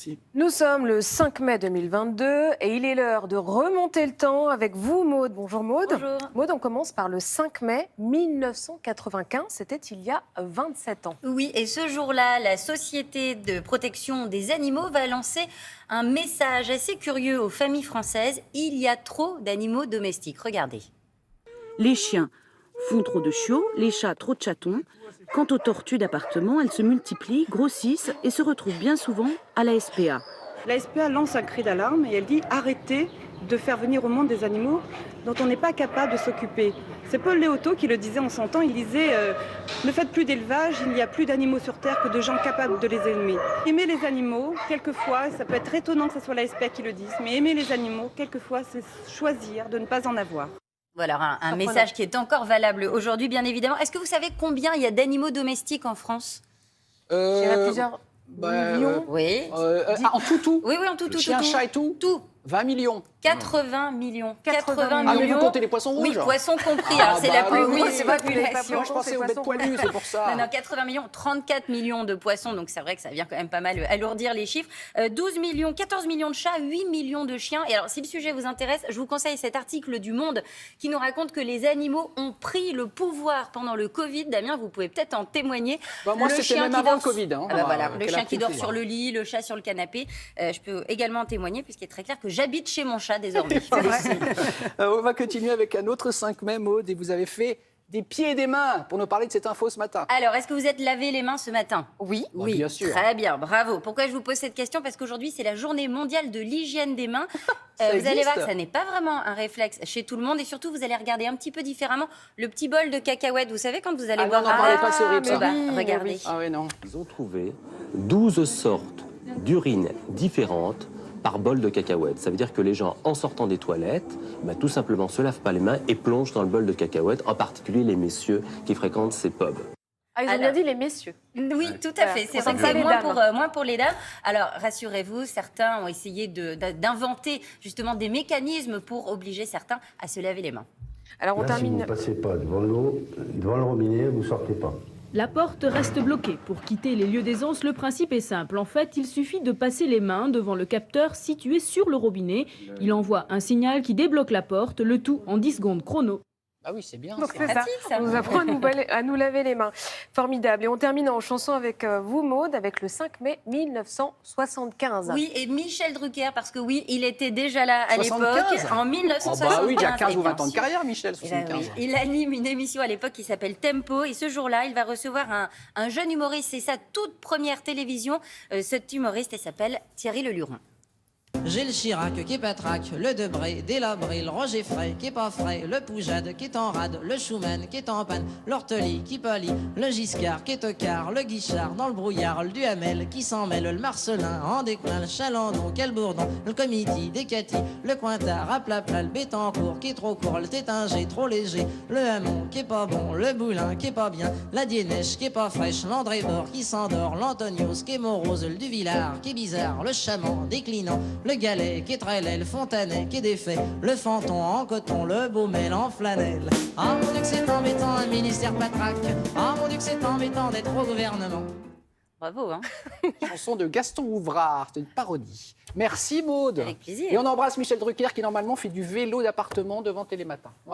Si. Nous sommes le 5 mai 2022 et il est l'heure de remonter le temps avec vous, Maude. Bonjour Maude. Bonjour. Maude, on commence par le 5 mai 1995, c'était il y a 27 ans. Oui, et ce jour-là, la Société de protection des animaux va lancer un message assez curieux aux familles françaises. Il y a trop d'animaux domestiques. Regardez. Les chiens font trop de chiots, les chats trop de chatons. Quant aux tortues d'appartement, elles se multiplient, grossissent et se retrouvent bien souvent à la SPA. La SPA lance un cri d'alarme et elle dit arrêtez de faire venir au monde des animaux dont on n'est pas capable de s'occuper. C'est Paul Léoto qui le disait en son temps, il disait ne faites plus d'élevage, il n'y a plus d'animaux sur Terre que de gens capables de les aimer. Aimer les animaux, quelquefois, ça peut être étonnant que ce soit la SPA qui le dise, mais aimer les animaux, quelquefois, c'est choisir de ne pas en avoir. Voilà, un message qui est encore valable aujourd'hui, bien évidemment. Est-ce que vous savez combien il y a d'animaux domestiques en France? Il y a plusieurs millions. Oui. En tout. Oui, en tout. Chien, chat et tout. Tout. 20 millions. 80 millions. 80 Ah, Ah, mais millions. vous comptez les poissons rouges? Oui, poissons compris. Ah, Alors, c'est la plus oui, grosse c'est vrai que vous n'avez pas population. Moi, je pensais aux bêtes poilues, c'est pour ça. Non, 80 millions, 34 millions de poissons, donc c'est vrai que ça vient quand même pas mal alourdir les chiffres. 12 millions, 14 millions de chats, 8 millions de chiens. Et alors, si le sujet vous intéresse, je vous conseille cet article du Monde qui nous raconte que les animaux ont pris le pouvoir pendant le Covid. Damien, vous pouvez peut-être en témoigner. Bah, moi, Le c'était chien même qui avant le dort- Covid. Hein. Ah bah voilà, le Quelle chien qui dort aptitude. sur le lit, le chat sur le canapé. Je peux également en témoigner puisqu'il est très clair que j'habite chez mon chat désormais. On va continuer avec un autre 5 mai, Maud, et vous avez fait des pieds et des mains pour nous parler de cette info ce matin. Alors, est-ce que vous êtes lavé les mains ce matin? Oui. Oui, bien sûr. Très bien, bravo. Pourquoi je vous pose cette question? Parce qu'aujourd'hui, c'est la journée mondiale de l'hygiène des mains. Ça vous allez existe voir que ça n'est pas vraiment un réflexe chez tout le monde. Et surtout, vous allez regarder un petit peu différemment le petit bol de cacahuètes. Vous savez, quand vous allez Ah boire non, n'en parlez pas, c'est horrible, mais ça. bah, Oui, regardez. oui. Ah oui, non. Ils ont trouvé 12 sortes d'urines différentes par bol de cacahuètes. Ça veut dire que les gens, en sortant des toilettes, tout simplement se lavent pas les mains et plongent dans le bol de cacahuètes, en particulier les messieurs qui fréquentent ces pubs. Ah, ils ont Alors- bien dit les messieurs. Oui, tout à Voilà. fait. C'est On vrai que s'en c'est fout. moins pour les dames. Alors, rassurez-vous, certains ont essayé d'inventer justement des mécanismes pour obliger certains à se laver les mains. Alors on Là, si vous termine. ne passez pas devant l'eau, devant le robinet, vous ne sortez pas. La porte reste bloquée. Pour quitter les lieux d'aisance, le principe est simple. En fait, il suffit de passer les mains devant le capteur situé sur le robinet. Il envoie un signal qui débloque la porte, le tout en 10 secondes chrono. Ah oui, c'est bien. Donc ça. c'est ça, pratique, ça. on nous apprend à nous laver les mains. Formidable. Et on termine en chanson avec vous, Maude, avec le 5 mai 1975. Oui, et Michel Drucker, parce que oui, il était déjà là à 75. l'époque, en Oh 1975. bah oui, il y a 15 et ou 20 bien ans de sûr. carrière, Michel, Eh ben 75. oui, il anime une émission à l'époque qui s'appelle Tempo, et ce jour-là, il va recevoir un jeune humoriste. C'est sa toute première télévision. Cet humoriste, il s'appelle Thierry Leluron. J'ai le Chirac qui est patraque, le Debré, Délabré, le Roger Fray qui est pas frais, le Poujade qui est en rade, le Schumann qui est en panne, l'Orteli qui pâlit, le Giscard qui est tocard, le Guichard dans le brouillard, le Duhamel qui s'en mêle, le Marcelin en déclin, le Chalandon, quel bourdon, le Comiti, Descati, le Cointard, à plat plat, le Bétancourt qui est trop court, le Tétinger trop léger, le Hamon qui est pas bon, le Boulin qui est pas bien, la Dienèche qui est pas fraîche, l'André Bord qui s'endort, l'Antonios qui est morose, le Duvillard qui est bizarre, le Chamant déclinant, le Galet qui est très laid, le Fontanet qui est défait, le Fanton en coton, le Baumel en flanelle. Ah mon Dieu que c'est embêtant un ministère patraque, ah mon Dieu que c'est embêtant d'être au gouvernement. Bravo, hein. Chanson de Gaston Ouvrard, c'est une parodie. Merci Maud. Avec plaisir. Et on embrasse Michel Drucker qui normalement fait du vélo d'appartement devant Télématin.